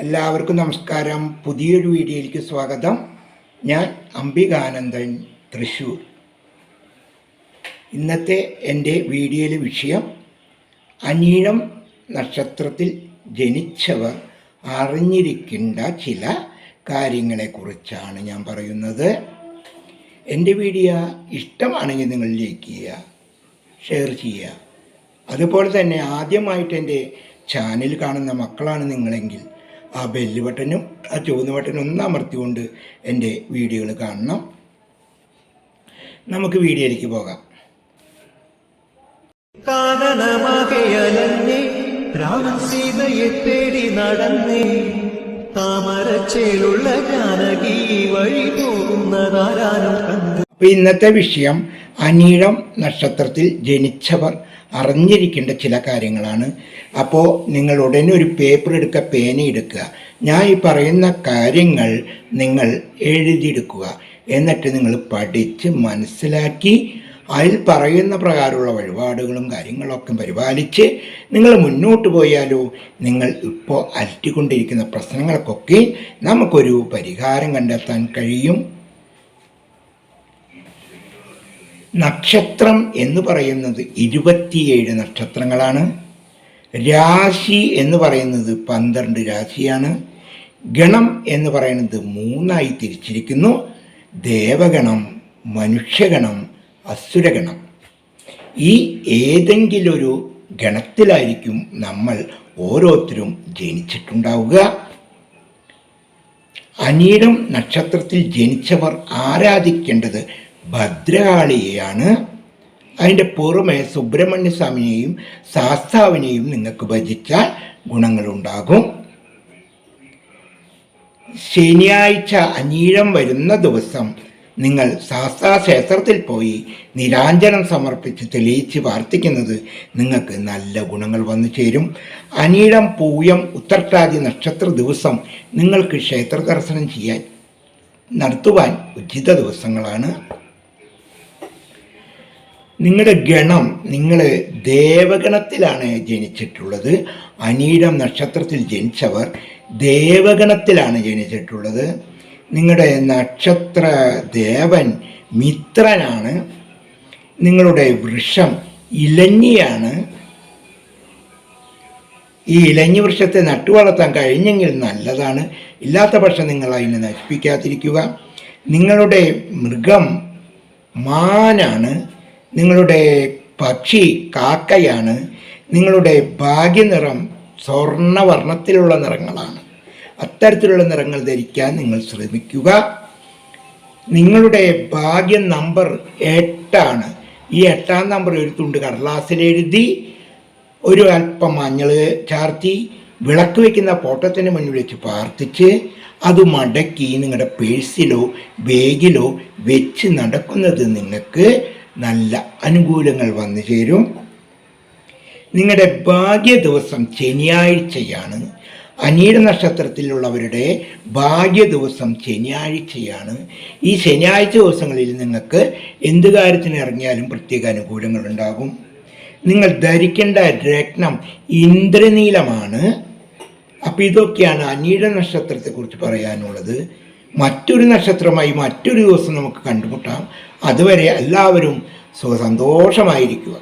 എല്ലാവർക്കും നമസ്കാരം. പുതിയൊരു വീഡിയോയിലേക്ക് സ്വാഗതം. ഞാൻ അംബികാനന്ദൻ, തൃശ്ശൂർ. ഇന്നത്തെ എൻ്റെ വീഡിയോയിലെ വിഷയം അനിഴം നക്ഷത്രത്തിൽ ജനിച്ചവർ അറിഞ്ഞിരിക്കേണ്ട ചില കാര്യങ്ങളെക്കുറിച്ചാണ് ഞാൻ പറയുന്നത്. എൻ്റെ വീഡിയോ ഇഷ്ടമാണെങ്കിൽ നിങ്ങൾ ലൈക്ക് ചെയ്യുക, ഷെയർ ചെയ്യുക. അതുപോലെ തന്നെ ആദ്യമായിട്ട് എൻ്റെ ചാനൽ കാണുന്ന മക്കളാണ് നിങ്ങളെങ്കിൽ ആ ബെല്ല് ബട്ടനും ആ ചുവന്ന ബട്ടനും ഒന്ന് അമർത്തിക്കൊണ്ട് എൻ്റെ വീഡിയോകൾ കാണണം. നമുക്ക് വീഡിയോയിലേക്ക് പോകാം. സീതയെ തേടി നടന്നേ, താമരച്ചേലുള്ള ജാനകി വഴി പോകുന്നതാരാനും കണ്ടു. അപ്പോൾ ഇന്നത്തെ വിഷയം അനിഴം നക്ഷത്രത്തിൽ ജനിച്ചവർ അറിഞ്ഞിരിക്കേണ്ട ചില കാര്യങ്ങളാണ്. അപ്പോൾ നിങ്ങൾ ഉടനെ ഒരു പേപ്പർ എടുക്കുക, പേന എടുക്കുക. ഞാൻ ഈ പറയുന്ന കാര്യങ്ങൾ നിങ്ങൾ എഴുതിയെടുക്കുക. എന്നിട്ട് നിങ്ങൾ പഠിച്ച് മനസ്സിലാക്കി അതിൽ പറയുന്ന പ്രകാരമുള്ള വഴിപാടുകളും കാര്യങ്ങളൊക്കെ പരിപാലിച്ച് നിങ്ങൾ മുന്നോട്ട് പോയാലോ നിങ്ങൾ ഇപ്പോൾ അലട്ടിക്കൊണ്ടിരിക്കുന്ന പ്രശ്നങ്ങൾക്കൊക്കെ നമുക്കൊരു പരിഹാരം കണ്ടെത്താൻ കഴിയും. നക്ഷത്രം എന്ന് പറയുന്നത് 27 നക്ഷത്രങ്ങളാണ്. രാശി എന്ന് പറയുന്നത് 12 രാശിയാണ്. ഗണം എന്ന് പറയുന്നത് 3ആയി തിരിച്ചിരിക്കുന്നു: ദേവഗണം, മനുഷ്യഗണം, അസുരഗണം. ഈ ഏതെങ്കിലും ഒരു ഗണത്തിലായിരിക്കും നമ്മൾ ഓരോരുത്തരും ജനിച്ചിട്ടുണ്ടാവുക. അനിഴം നക്ഷത്രത്തിൽ ജനിച്ചവർ ആരാധിക്കേണ്ടത് ഭദ്രകാളിയെയാണ്. അതിൻ്റെ പുറമെ സുബ്രഹ്മണ്യ സ്വാമിയെയും ശാസ്താവിനെയും നിങ്ങൾക്ക് ഭജിച്ചാൽ ഗുണങ്ങളുണ്ടാകും. ശനിയാഴ്ച അനിഴം വരുന്ന ദിവസം നിങ്ങൾ ശാസ്താ ക്ഷേത്രത്തിൽ പോയി നിരാഞ്ജനം സമർപ്പിച്ച് തെളിയിച്ച് പ്രാർത്ഥിക്കുന്നത് നിങ്ങൾക്ക് നല്ല ഗുണങ്ങൾ വന്നു ചേരും. അനിഴം, പൂയം, ഉത്രട്ടാതി നക്ഷത്ര ദിവസം നിങ്ങൾക്ക് ക്ഷേത്ര ദർശനം നടത്തുവാൻ ഉചിത ദിവസങ്ങളാണ്. നിങ്ങളുടെ ഗണം, നിങ്ങൾ ദേവഗണത്തിലാണ് ജനിച്ചിട്ടുള്ളത്. അനിഴം നക്ഷത്രത്തിൽ ജനിച്ചവർ ദേവഗണത്തിലാണ് ജനിച്ചിട്ടുള്ളത്. നിങ്ങളുടെ നക്ഷത്ര ദേവൻ മിത്രനാണ്. നിങ്ങളുടെ വൃക്ഷം ഇലഞ്ഞിയാണ്. ഈ ഇലഞ്ഞി വൃക്ഷത്തെ നട്ടുവളർത്താൻ കഴിഞ്ഞെങ്കിൽ നല്ലതാണ്. ഇല്ലാത്ത പക്ഷം നിങ്ങൾ അതിനെ നശിപ്പിക്കാതിരിക്കുക. നിങ്ങളുടെ മൃഗം മാനാണ്. നിങ്ങളുടെ പക്ഷി കാക്കയാണ്. നിങ്ങളുടെ ഭാഗ്യനിറം സ്വർണ്ണവർണ്ണത്തിലുള്ള നിറങ്ങളാണ്. അത്തരത്തിലുള്ള നിറങ്ങൾ ധരിക്കാൻ നിങ്ങൾ ശ്രമിക്കുക. നിങ്ങളുടെ ഭാഗ്യ നമ്പർ 8ആണ്. ഈ 8ാം നമ്പർ ഒരു തുണ്ട് കടലാസിലെഴുതി ഒരു അല്പം മഞ്ഞൾ ചാർത്തി വിളക്ക് വയ്ക്കുന്ന പോട്ടത്തിന് മുന്നിൽ വെച്ച് പ്രാർത്ഥിച്ച് അത് മടക്കി നിങ്ങളുടെ പേഴ്സിലോ ബാഗിലോ വെച്ച് നടക്കുന്നത് നിങ്ങൾക്ക് നല്ല അനുകൂലങ്ങൾ വന്നു ചേരും. നിങ്ങളുടെ ഭാഗ്യ ദിവസം ശനിയാഴ്ചയാണ്. അനിഴ നക്ഷത്രത്തിലുള്ളവരുടെ ഭാഗ്യ ദിവസം ശനിയാഴ്ചയാണ്. ഈ ശനിയാഴ്ച ദിവസങ്ങളിൽ നിങ്ങൾക്ക് എന്ത് കാര്യത്തിന് ഇറങ്ങിയാലും പ്രത്യേക അനുകൂലങ്ങൾ ഉണ്ടാകും. നിങ്ങൾ ധരിക്കേണ്ട രത്നം ഇന്ദ്രനീലമാണ്. അപ്പം ഇതൊക്കെയാണ് അനിഴ നക്ഷത്രത്തെക്കുറിച്ച് പറയാനുള്ളത്. മറ്റൊരു നക്ഷത്രമായി മറ്റൊരു ദിവസം നമുക്ക് കണ്ടുമുട്ടാം. അതുവരെ എല്ലാവരും സന്തോഷമായിരിക്കുക.